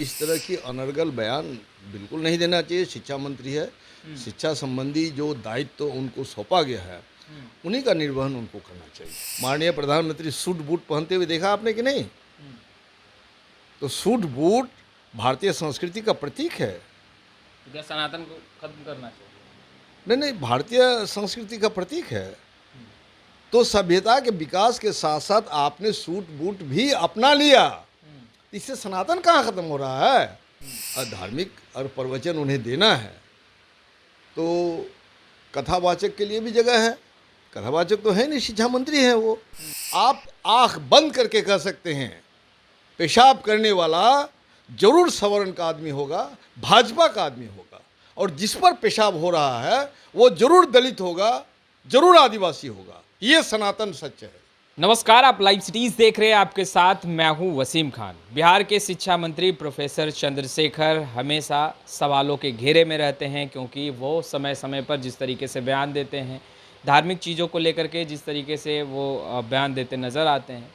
इस तरह की अनर्गल बयान बिल्कुल नहीं देना चाहिए। शिक्षा मंत्री है, शिक्षा संबंधी जो दायित्व तो उनको सौंपा गया है, उन्हीं का निर्वहन उनको करना चाहिए। माननीय प्रधानमंत्री सूट बूट पहनते हुए देखा आपने कि नहीं? तो सूट बूट भारतीय संस्कृति का प्रतीक है। तो क्या सनातन को खत्म करना चाहिए? नहीं नहीं, भारतीय संस्कृति का प्रतीक है। तो सभ्यता के विकास के साथ साथ आपने सूट बूट भी अपना लिया, इससे सनातन कहाँ खत्म हो रहा है? और धार्मिक और प्रवचन उन्हें देना है तो कथावाचक के लिए भी जगह है। कथावाचक तो है नहीं, शिक्षा मंत्री है वो। आप आंख बंद करके कह सकते हैं पेशाब करने वाला जरूर सवर्ण का आदमी होगा, भाजपा का आदमी होगा, और जिस पर पेशाब हो रहा है वो जरूर दलित होगा, जरूर आदिवासी होगा। ये सनातन सच है। नमस्कार, आप लाइव सिटीज देख रहे हैं। आपके साथ मैं हूं वसीम खान। बिहार के शिक्षा मंत्री प्रोफेसर चंद्रशेखर हमेशा सवालों के घेरे में रहते हैं, क्योंकि वो समय समय पर जिस तरीके से बयान देते हैं, धार्मिक चीज़ों को लेकर के जिस तरीके से वो बयान देते नज़र आते हैं,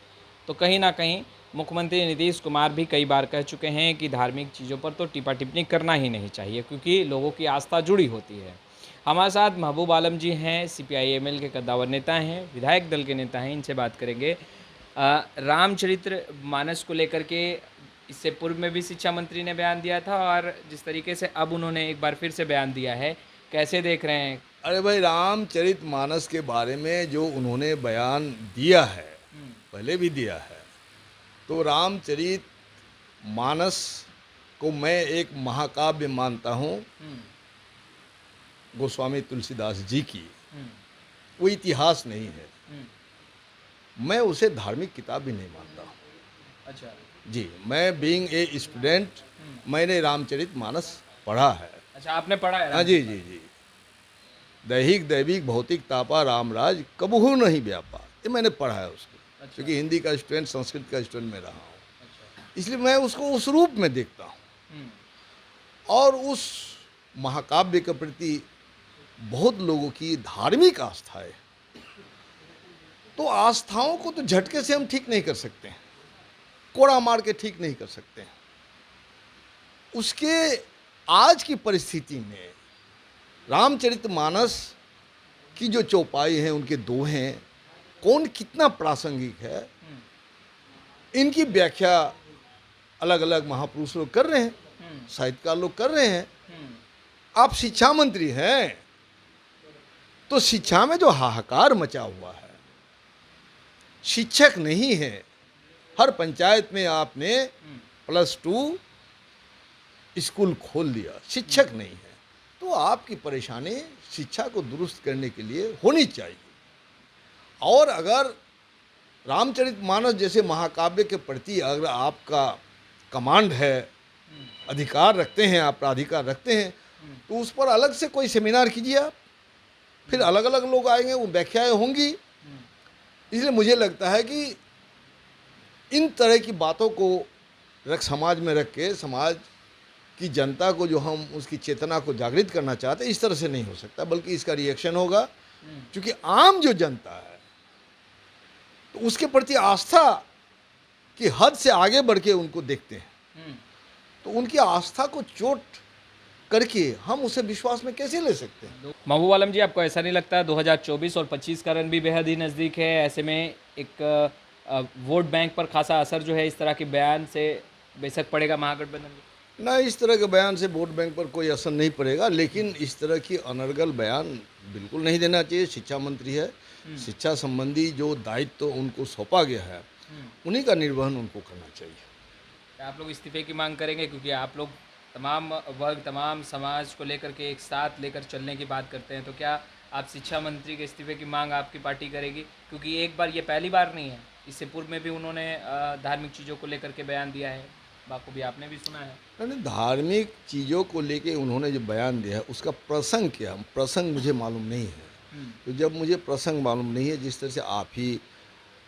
तो कहीं ना कहीं मुख्यमंत्री नीतीश कुमार भी कई बार कह चुके हैं कि धार्मिक चीज़ों पर तो टिप्पा टिप्पणी करना ही नहीं चाहिए, क्योंकि लोगों की आस्था जुड़ी होती है। हमारे साथ महबूब आलम जी हैं, सीपीआई-एमएल के कद्दावर नेता हैं, विधायक दल के नेता हैं। इनसे बात करेंगे रामचरित्र मानस को लेकर के। इससे पूर्व में भी शिक्षा मंत्री ने बयान दिया था, और जिस तरीके से अब उन्होंने एक बार फिर से बयान दिया है, कैसे देख रहे हैं? अरे भाई, रामचरित मानस के बारे में जो उन्होंने बयान दिया है, पहले भी दिया है, तो रामचरित मानस को मैं एक महाकाव्य मानता हूँ गोस्वामी तुलसीदास जी की। वो इतिहास नहीं है। मैं उसे धार्मिक किताब भी नहीं मानता हूँ। अच्छा जी, मैं बीइंग ए स्टूडेंट, मैंने रामचरित मानस पढ़ा है। अच्छा, आपने पढ़ा है? हाँ जी जी जी। दैहिक दैविक भौतिक तापा रामराज कबहू नहीं व्यापा, ये मैंने पढ़ा है उसको। अच्छा। क्योंकि हिंदी का स्टूडेंट, संस्कृत का स्टूडेंट मैं रहा हूँ, अच्छा। इसलिए मैं उसको उस रूप में देखता हूँ। और उस महाकाव्य के प्रति बहुत लोगों की धार्मिक आस्था है। तो आस्थाओं को तो झटके से हम ठीक नहीं कर सकते हैं, कोड़ा मार के ठीक नहीं कर सकते हैं। उसके आज की परिस्थिति में रामचरितमानस की जो चौपाई हैं, उनके दोहे, कौन कितना प्रासंगिक है, इनकी व्याख्या अलग अलग महापुरुष लोग कर रहे हैं, साहित्यकार लोग कर रहे हैं। आप शिक्षा मंत्री हैं तो शिक्षा में जो हाहाकार मचा हुआ है, शिक्षक नहीं है। हर पंचायत में आपने +2 स्कूल खोल दिया, शिक्षक नहीं है। तो आपकी परेशानी शिक्षा को दुरुस्त करने के लिए होनी चाहिए। और अगर रामचरितमानस जैसे महाकाव्य के प्रति अगर आपका कमांड है, अधिकार रखते हैं, आप प्राधिकार रखते हैं, तो उस पर अलग से कोई सेमिनार कीजिए आप, फिर अलग अलग लोग आएंगे, वो व्याख्याएं होंगी। इसलिए मुझे लगता है कि इन तरह की बातों को समाज में रख के समाज की जनता को, जो हम उसकी चेतना को जागृत करना चाहते हैं, इस तरह से नहीं हो सकता, बल्कि इसका रिएक्शन होगा। क्योंकि आम जो जनता है तो उसके प्रति आस्था की हद से आगे बढ़ के उनको देखते हैं, तो उनकी आस्था को चोट करके हम उसे विश्वास में कैसे ले सकते हैं? महबूब आलम जी, आपको ऐसा नहीं लगता 2024 और 25 का रन भी बेहद ही नज़दीक है? ऐसे में एक वोट बैंक पर खासा असर जो है इस तरह के बयान से बेशक पड़ेगा महागठबंधन में? ना, इस तरह के बयान से वोट बैंक पर कोई असर नहीं पड़ेगा, लेकिन इस तरह की अनर्गल बयान बिल्कुल नहीं देना चाहिए। शिक्षा मंत्री है, शिक्षा संबंधी जो दायित्व तो उनको सौंपा गया है, उन्हीं का निर्वहन उनको करना चाहिए। आप लोग इस्तीफे की मांग करेंगे? क्योंकि आप लोग तमाम वर्ग, तमाम समाज को लेकर के एक साथ लेकर चलने की बात करते हैं, तो क्या आप शिक्षा मंत्री के इस्तीफे की मांग आपकी पार्टी करेगी? क्योंकि एक बार, ये पहली बार नहीं है, इससे पूर्व में भी उन्होंने धार्मिक चीज़ों को लेकर के बयान दिया है, बाखूबी आपने भी सुना है। नहीं, धार्मिक चीज़ों को लेके उन्होंने जो बयान दिया है, उसका प्रसंग क्या, प्रसंग मुझे मालूम नहीं है। तो जब मुझे प्रसंग मालूम नहीं है, जिस तरह से आप ही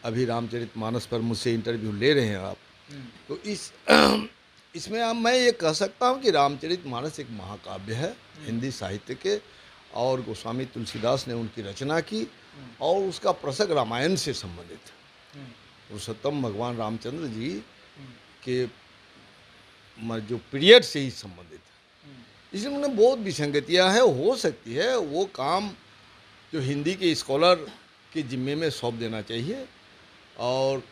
अभी रामचरितमानस पर मुझसे इंटरव्यू ले रहे हैं आप, तो इसमें अब मैं ये कह सकता हूँ कि रामचरितमानस एक महाकाव्य है हिंदी साहित्य के, और गोस्वामी तुलसीदास ने उनकी रचना की, और उसका प्रसंग रामायण से संबंधित है। पुरुषोत्तम भगवान रामचंद्र जी के जो पीरियड से ही संबंधित है। इसलिए उन्हें बहुत विसंगतियाँ हैं, हो सकती है वो काम जो हिंदी के स्कॉलर के जिम्मे में सौंप देना चाहिए। और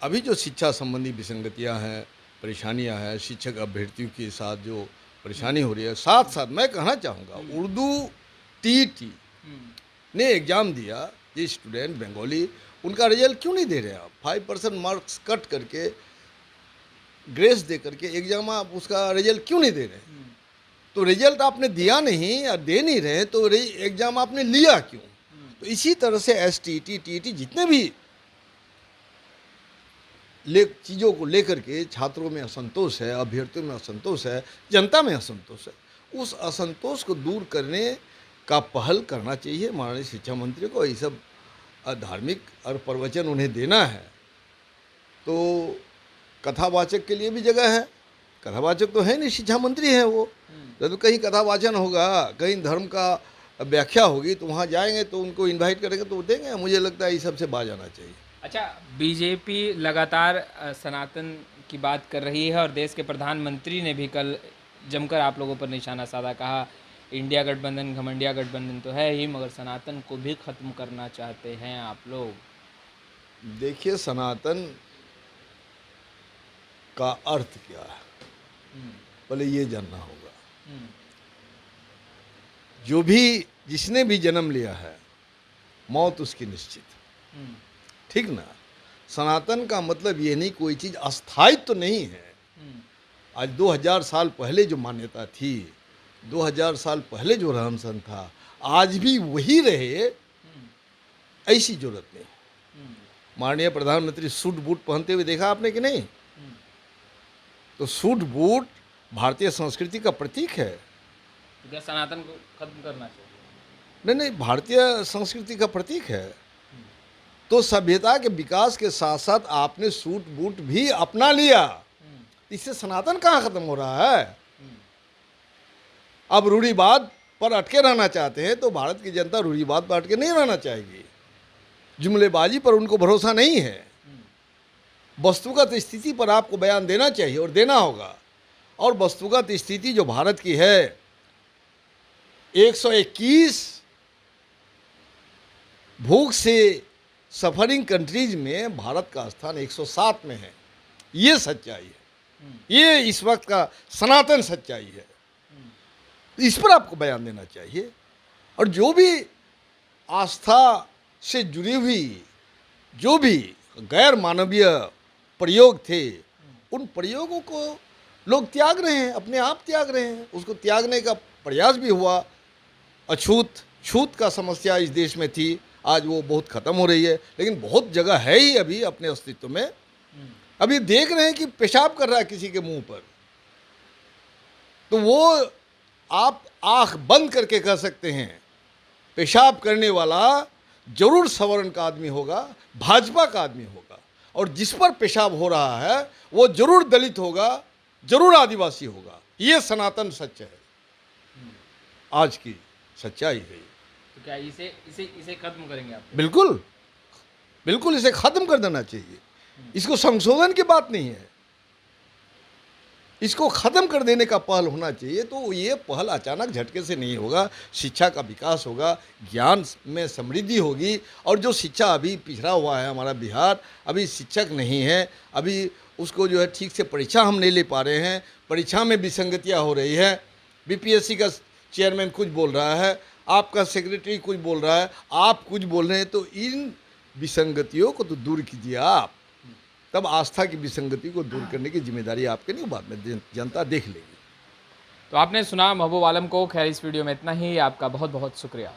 अभी जो शिक्षा संबंधी विसंगतियाँ हैं, परेशानियाँ हैं, शिक्षक अभ्यर्थियों के साथ जो परेशानी हो रही है, साथ साथ मैं कहना चाहूँगा उर्दू टीटी ने एग्ज़ाम दिया, ये स्टूडेंट बंगाली, उनका रिजल्ट क्यों नहीं दे रहे आप? 5% मार्क्स कट करके ग्रेस दे करके एग्ज़ाम आप उसका रिजल्ट क्यों नहीं दे रहे? तो रिजल्ट आपने दिया नहीं या दे नहीं रहे तो एग्ज़ाम आपने लिया क्यों? तो इसी तरह से एसटीटी टीटी जितने भी चीज़ों को लेकर के छात्रों में असंतोष है, अभ्यर्थियों में असंतोष है, जनता में असंतोष है, उस असंतोष को दूर करने का पहल करना चाहिए माननीय शिक्षा मंत्री को। ये सब धार्मिक और प्रवचन उन्हें देना है तो कथावाचक के लिए भी जगह है। कथावाचक तो है नहीं, शिक्षा मंत्री है वो। जब कहीं कथावाचन होगा, कहीं धर्म का व्याख्या होगी तो वहाँ जाएंगे तो उनको इनवाइट करेंगे तो देंगे। मुझे लगता है ये सबसे बाज आना चाहिए। अच्छा, बीजेपी लगातार सनातन की बात कर रही है और देश के प्रधानमंत्री ने भी कल जमकर आप लोगों पर निशाना साधा, कहा इंडिया गठबंधन घमंडिया गठबंधन तो है ही मगर सनातन को भी ख़त्म करना चाहते हैं आप लोग। देखिए, सनातन का अर्थ क्या है पहले ये जानना होगा। जो भी जिसने भी जन्म लिया है मौत उसकी निश्चित, ठीक ना। सनातन का मतलब ये नहीं कोई चीज़ अस्थायी तो नहीं है। आज 2000 साल पहले जो मान्यता थी, 2000 साल पहले जो रहन सहन था, आज भी वही रहे, ऐसी जरूरत नहीं। माननीय प्रधानमंत्री सूट बूट पहनते हुए देखा आपने कि नहीं? तो सूट बूट भारतीय संस्कृति का प्रतीक है। तो क्या सनातन को खत्म करना चाहिए? नहीं, भारतीय संस्कृति का प्रतीक है। तो सभ्यता के विकास के साथ साथ आपने सूट बूट भी अपना लिया, इससे सनातन कहाँ खत्म हो रहा है? अब रूढ़िवाद पर अटके रहना चाहते हैं तो भारत की जनता रूढ़िवाद पर अटके नहीं रहना चाहेगी। जुमलेबाजी पर उनको भरोसा नहीं है। वस्तुगत स्थिति पर आपको बयान देना चाहिए और देना होगा। और वस्तुगत स्थिति जो भारत की है, 121 भूख से सफरिंग कंट्रीज में भारत का स्थान 107 में है। ये सच्चाई है, ये इस वक्त का सनातन सच्चाई है। इस पर आपको बयान देना चाहिए। और जो भी आस्था से जुड़ी हुई जो भी गैर मानवीय प्रयोग थे, उन प्रयोगों को लोग त्याग रहे हैं, अपने आप त्याग रहे हैं। उसको त्यागने का प्रयास भी हुआ। छूत का समस्या इस देश में थी, आज वो बहुत ख़त्म हो रही है, लेकिन बहुत जगह है ही अभी अपने अस्तित्व में। अभी देख रहे हैं कि पेशाब कर रहा है किसी के मुंह पर, तो वो आप आंख बंद करके कह सकते हैं पेशाब करने वाला जरूर सवर्ण का आदमी होगा, भाजपा का आदमी होगा। और जिस पर पेशाब हो रहा है वो जरूर दलित होगा, जरूर आदिवासी होगा। ये सनातन सच है, आज की सच्चाई है। तो क्या इसे खत्म करेंगे आप? बिल्कुल बिल्कुल, इसे खत्म कर देना चाहिए। इसको संशोधन की बात नहीं है, इसको ख़त्म कर देने का पहल होना चाहिए। तो ये पहल अचानक झटके से नहीं होगा। शिक्षा का विकास होगा, ज्ञान में समृद्धि होगी। और जो शिक्षा अभी पिछड़ा हुआ है हमारा बिहार, अभी शिक्षक नहीं है, अभी उसको जो है ठीक से परीक्षा हम नहीं ले पा रहे हैं, परीक्षा में विसंगतियाँ हो रही है। बीपीएससी का चेयरमैन कुछ बोल रहा है, आपका सेक्रेटरी कुछ बोल रहा है, आप कुछ बोल रहे हैं। तो इन विसंगतियों को तो दूर कीजिए आप, तब आस्था की विसंगति को दूर करने की जिम्मेदारी आपके नहीं, बाद में जनता देख लेगी। तो आपने सुना महबूब आलम को। खैर, इस वीडियो में इतना ही। आपका बहुत बहुत शुक्रिया।